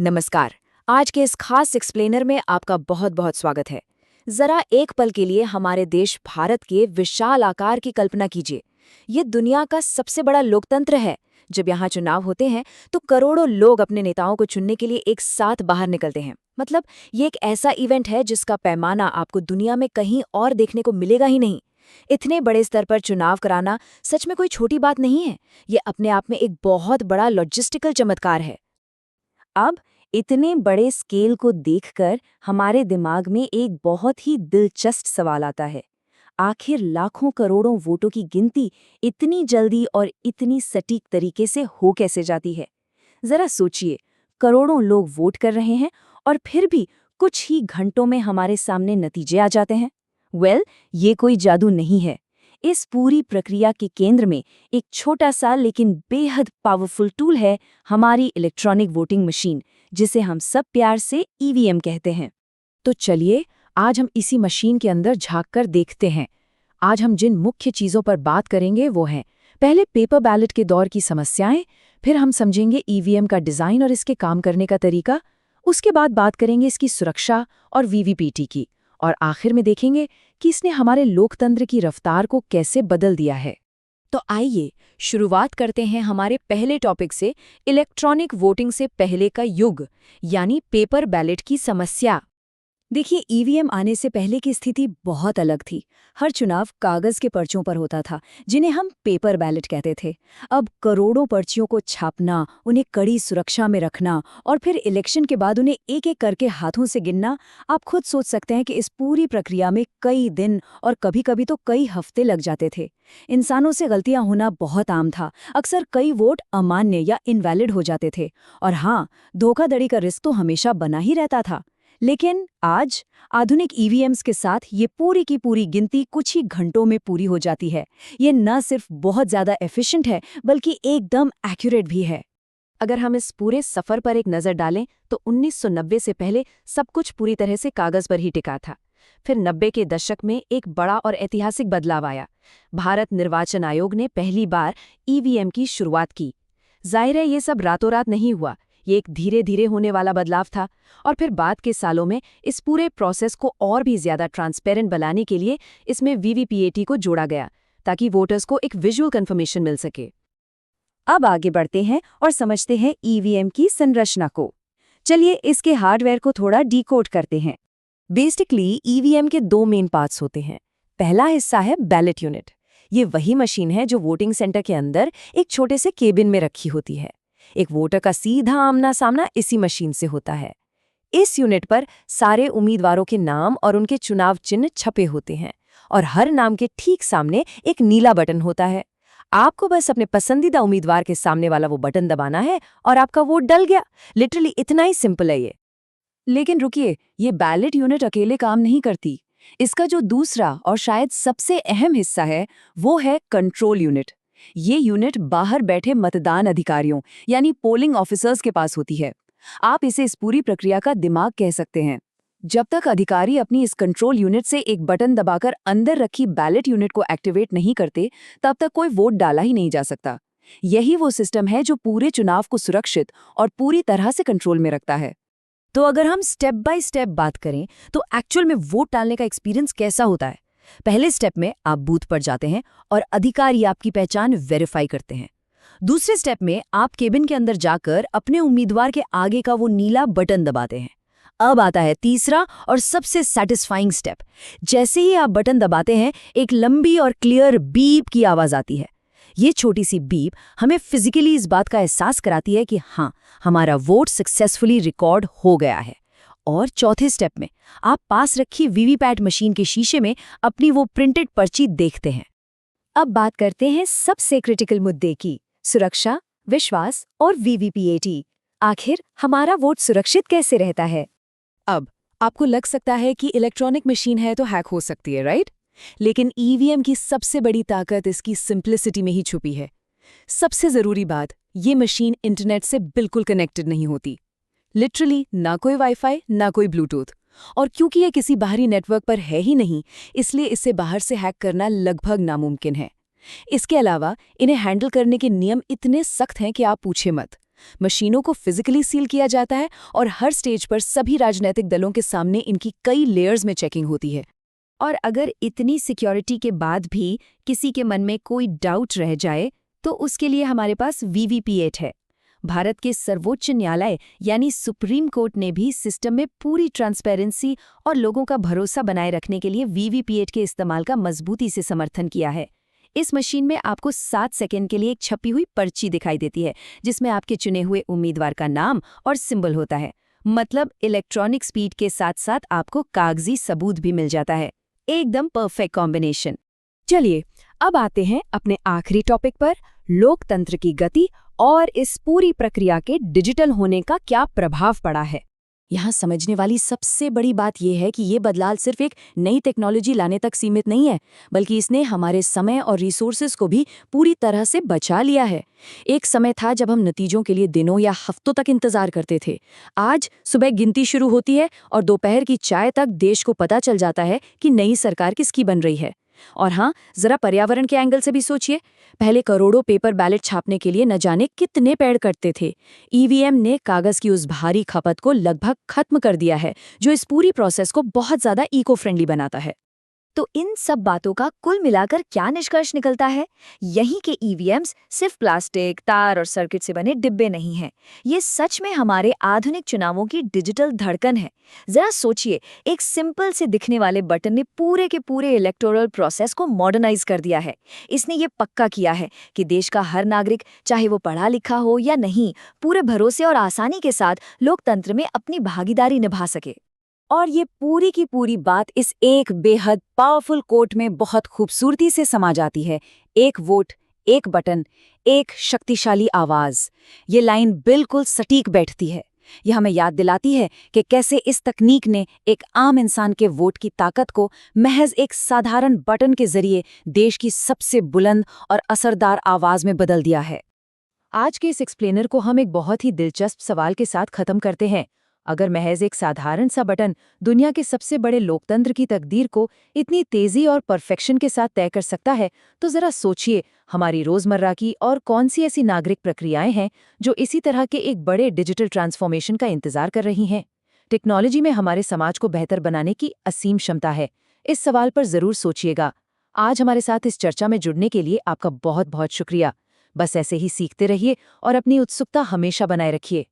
नमस्कार। आज के इस खास एक्सप्लेनर में आपका बहुत बहुत स्वागत है। जरा एक पल के लिए हमारे देश भारत के विशाल आकार की कल्पना कीजिए। ये दुनिया का सबसे बड़ा लोकतंत्र है। जब यहाँ चुनाव होते हैं तो करोड़ों लोग अपने नेताओं को चुनने के लिए एक साथ बाहर निकलते हैं। मतलब ये एक ऐसा इवेंट है जिसका पैमाना आपको दुनिया में कहीं और देखने को मिलेगा ही नहीं। इतने बड़े स्तर पर चुनाव कराना सच में कोई छोटी बात नहीं है। ये अपने आप में एक बहुत बड़ा लॉजिस्टिकल चमत्कार है। अब इतने बड़े स्केल को देखकर हमारे दिमाग में एक बहुत ही दिलचस्प सवाल आता है। आखिर लाखों करोड़ों वोटों की गिनती इतनी जल्दी और इतनी सटीक तरीके से हो कैसे जाती है? जरा सोचिए, करोड़ों लोग वोट कर रहे हैं और फिर भी कुछ ही घंटों में हमारे सामने नतीजे आ जाते हैं। ये कोई जादू नहीं है। इस पूरी प्रक्रिया के केंद्र में एक छोटा सा लेकिन बेहद पावरफुल टूल है, हमारी इलेक्ट्रॉनिक वोटिंग मशीन, जिसे हम सब प्यार से ईवीएम कहते हैं। तो चलिए आज हम इसी मशीन के अंदर झांककर देखते हैं। आज हम जिन मुख्य चीजों पर बात करेंगे वो हैं, पहले पेपर बैलेट के दौर की समस्याएं, फिर हम समझेंगे ईवीएम का डिजाइन और इसके काम करने का तरीका, उसके बाद बात करेंगे इसकी सुरक्षा और वीवीपीटी की, और आखिर में देखेंगे कि इसने हमारे लोकतंत्र की रफ्तार को कैसे बदल दिया है। तो आइए शुरुआत करते हैं हमारे पहले टॉपिक से, इलेक्ट्रॉनिक वोटिंग से पहले का युग, यानी पेपर बैलेट की समस्या। देखिए, ईवीएम आने से पहले की स्थिति बहुत अलग थी। हर चुनाव कागज के पर्चों पर होता था, जिन्हें हम पेपर बैलेट कहते थे। अब करोड़ों पर्चियों को छापना, उन्हें कड़ी सुरक्षा में रखना और फिर इलेक्शन के बाद उन्हें एक एक करके हाथों से गिनना, आप खुद सोच सकते हैं कि इस पूरी प्रक्रिया में कई दिन और कभी-कभी तो कई हफ्ते लग जाते थे। इंसानों से गलतियां होना बहुत आम था। अक्सर कई वोट अमान्य या इनवैलिड हो जाते थे। और हाँ, धोखाधड़ी का रिस्क तो हमेशा बना ही रहता था। लेकिन आज आधुनिक ईवीएम्स के साथ ये पूरी की पूरी गिनती कुछ ही घंटों में पूरी हो जाती है। ये न सिर्फ बहुत ज़्यादा एफिशिएंट है, बल्कि एकदम एक्यूरेट भी है। अगर हम इस पूरे सफ़र पर एक नज़र डालें तो 1990 से पहले सब कुछ पूरी तरह से कागज़ पर ही टिका था। फिर 90 के दशक में एक बड़ा और ऐतिहासिक बदलाव आया। भारत निर्वाचन आयोग ने पहली बार ईवीएम की शुरुआत की। जाहिर है, ये सब रातों रात नहीं हुआ। ये एक धीरे धीरे होने वाला बदलाव था। और फिर बाद के सालों में इस पूरे प्रोसेस को और भी ज्यादा ट्रांसपेरेंट बनाने के लिए इसमें वीवीपीएटी को जोड़ा गया, ताकि वोटर्स को एक विजुअल कंफर्मेशन मिल सके। अब आगे बढ़ते हैं और समझते हैं ईवीएम की संरचना को। चलिए इसके हार्डवेयर को थोड़ा डिकोड करते हैं। बेसिकली ईवीएम के दो मेन पार्ट्स होते हैं। पहला हिस्सा है बैलेट यूनिट। ये वही मशीन है जो वोटिंग सेंटर के अंदर एक छोटे से केबिन में रखी होती है। एक वोटर का सीधा आमना सामना इसी मशीन से होता है। इस यूनिट पर सारे उम्मीदवारों के नाम और उनके चुनाव चिन्ह छपे होते हैं, और हर नाम के ठीक सामने एक नीला बटन होता है। आपको बस अपने पसंदीदा उम्मीदवार के सामने वाला वो बटन दबाना है और आपका वोट डल गया। लिटरली इतना ही सिंपल है ये। लेकिन रुकिए, ये बैलेट यूनिट अकेले काम नहीं करती। इसका जो दूसरा और शायद सबसे अहम हिस्सा है वो है कंट्रोल यूनिट। ये यूनिट बाहर बैठे मतदान अधिकारियों यानी पोलिंग ऑफिसर्स के पास होती है। आप इसे इस पूरी प्रक्रिया का दिमाग कह सकते हैं। जब तक अधिकारी अपनी इस कंट्रोल यूनिट से एक बटन दबाकर अंदर रखी बैलेट यूनिट को एक्टिवेट नहीं करते, तब तक कोई वोट डाला ही नहीं जा सकता। यही वो सिस्टम है जो पूरे चुनाव को सुरक्षित और पूरी तरह से कंट्रोल में रखता है। तो अगर हम स्टेप बाय स्टेप बात करें तो एक्चुअल में वोट डालने का एक्सपीरियंस कैसा होता है? पहले स्टेप में आप बूथ पर जाते हैं और अधिकारी आपकी पहचान वेरीफाई करते हैं। दूसरे स्टेप में आप केबिन के अंदर जाकर अपने उम्मीदवार के आगे का वो नीला बटन दबाते हैं। अब आता है तीसरा और सबसे सैटिस्फाइंग स्टेप। जैसे ही आप बटन दबाते हैं, एक लंबी और क्लियर बीप की आवाज आती है। ये छोटी सी बीप हमें फिजिकली इस बात का एहसास कराती है कि हाँ, हमारा वोट सक्सेसफुली रिकॉर्ड हो गया है। और चौथे स्टेप में आप पास रखी वीवीपैट मशीन के शीशे में अपनी वो प्रिंटेड पर्ची देखते हैं। अब बात करते हैं सबसे क्रिटिकल मुद्दे की, सुरक्षा, विश्वास और वीवीपीएटी। आखिर हमारा वोट सुरक्षित कैसे रहता है? अब आपको लग सकता है कि इलेक्ट्रॉनिक मशीन है तो हैक हो सकती है, राइट? लेकिन ईवीएम की सबसे बड़ी ताकत इसकी सिंप्लिसिटी में ही छुपी है। सबसे जरूरी बात, ये मशीन इंटरनेट से बिल्कुल कनेक्टेड नहीं होती। लिटरली ना कोई वाईफाई, ना कोई ब्लूटूथ। और क्योंकि ये किसी बाहरी नेटवर्क पर है ही नहीं, इसलिए इसे बाहर से हैक करना लगभग नामुमकिन है। इसके अलावा इन्हें हैंडल करने के नियम इतने सख्त हैं कि आप पूछे मत। मशीनों को फिजिकली सील किया जाता है और हर स्टेज पर सभी राजनीतिक दलों के सामने इनकी कई लेयर्स में चेकिंग होती है। और अगर इतनी सिक्योरिटी के बाद भी किसी के मन में कोई डाउट रह जाए तो उसके लिए हमारे पास वीवीपीएट है। भारत के सर्वोच्च न्यायालय यानी सुप्रीम कोर्ट ने भी सिस्टम में पूरी ट्रांसपेरेंसी और लोगों का भरोसा बनाए रखने के लिए वीवीपीएट के इस्तेमाल का मजबूती से समर्थन किया है। इस मशीन में आपको 7 सेकंड के लिए एक छपी हुई पर्ची दिखाई देती है जिसमें आपके चुने हुए उम्मीदवार का नाम और सिंबल होता है। मतलब इलेक्ट्रॉनिक स्पीड के साथ साथ आपको कागजी सबूत भी मिल जाता है। एकदम परफेक्ट कॉम्बिनेशन। चलिए अब आते हैं अपने आखिरी टॉपिक पर, लोकतंत्र की गति और इस पूरी प्रक्रिया के डिजिटल होने का क्या प्रभाव पड़ा है। यहाँ समझने वाली सबसे बड़ी बात यह है कि ये बदलाव सिर्फ एक नई टेक्नोलॉजी लाने तक सीमित नहीं है, बल्कि इसने हमारे समय और रिसोर्सेज को भी पूरी तरह से बचा लिया है। एक समय था जब हम नतीजों के लिए दिनों या हफ्तों तक इंतजार करते थे। आज सुबह गिनती शुरू होती है और दोपहर की चाय तक देश को पता चल जाता है कि नई सरकार किसकी बन रही है। और हाँ, जरा पर्यावरण के एंगल से भी सोचिए। पहले करोड़ों पेपर बैलेट छापने के लिए न जाने कितने पेड़ कटते थे। ईवीएम ने कागज की उस भारी खपत को लगभग खत्म कर दिया है, जो इस पूरी प्रोसेस को बहुत ज्यादा इको फ्रेंडली बनाता है। तो इन सब बातों का कुल मिलाकर क्या निष्कर्ष निकलता है? यही के ईवीएम्स सिर्फ प्लास्टिक, तार और सर्किट से बने डिब्बे नहीं हैं। ये सच में हमारे आधुनिक चुनावों की डिजिटल धड़कन है। जरा सोचिए, एक सिंपल से दिखने वाले बटन ने पूरे के पूरे इलेक्टोरल प्रोसेस को मॉडर्नाइज कर दिया है। इसने ये पक्का किया है कि देश का हर नागरिक, चाहे वो पढ़ा लिखा हो या नहीं, पूरे भरोसे और आसानी के साथ लोकतंत्र में अपनी भागीदारी निभा सके। और ये पूरी की पूरी बात इस एक बेहद पावरफुल कोट में बहुत खूबसूरती से समा जाती है। एक वोट, एक बटन, एक शक्तिशाली आवाज। ये लाइन बिल्कुल सटीक बैठती है। यह हमें याद दिलाती है कि कैसे इस तकनीक ने एक आम इंसान के वोट की ताकत को महज एक साधारण बटन के जरिए देश की सबसे बुलंद और असरदार आवाज में बदल दिया है। आज के इस एक्सप्लेनर को हम एक बहुत ही दिलचस्प सवाल के साथ खत्म करते हैं। अगर महज एक साधारण सा बटन दुनिया के सबसे बड़े लोकतंत्र की तकदीर को इतनी तेजी और परफेक्शन के साथ तय कर सकता है, तो जरा सोचिए हमारी रोजमर्रा की और कौन सी ऐसी नागरिक प्रक्रियाएं हैं जो इसी तरह के एक बड़े डिजिटल ट्रांसफॉर्मेशन का इंतजार कर रही हैं। टेक्नोलॉजी में हमारे समाज को बेहतर बनाने की असीम क्षमता है। इस सवाल पर जरूर सोचिएगा। आज हमारे साथ इस चर्चा में जुड़ने के लिए आपका बहुत बहुत शुक्रिया। बस ऐसे ही सीखते रहिए और अपनी उत्सुकता हमेशा बनाए रखिए।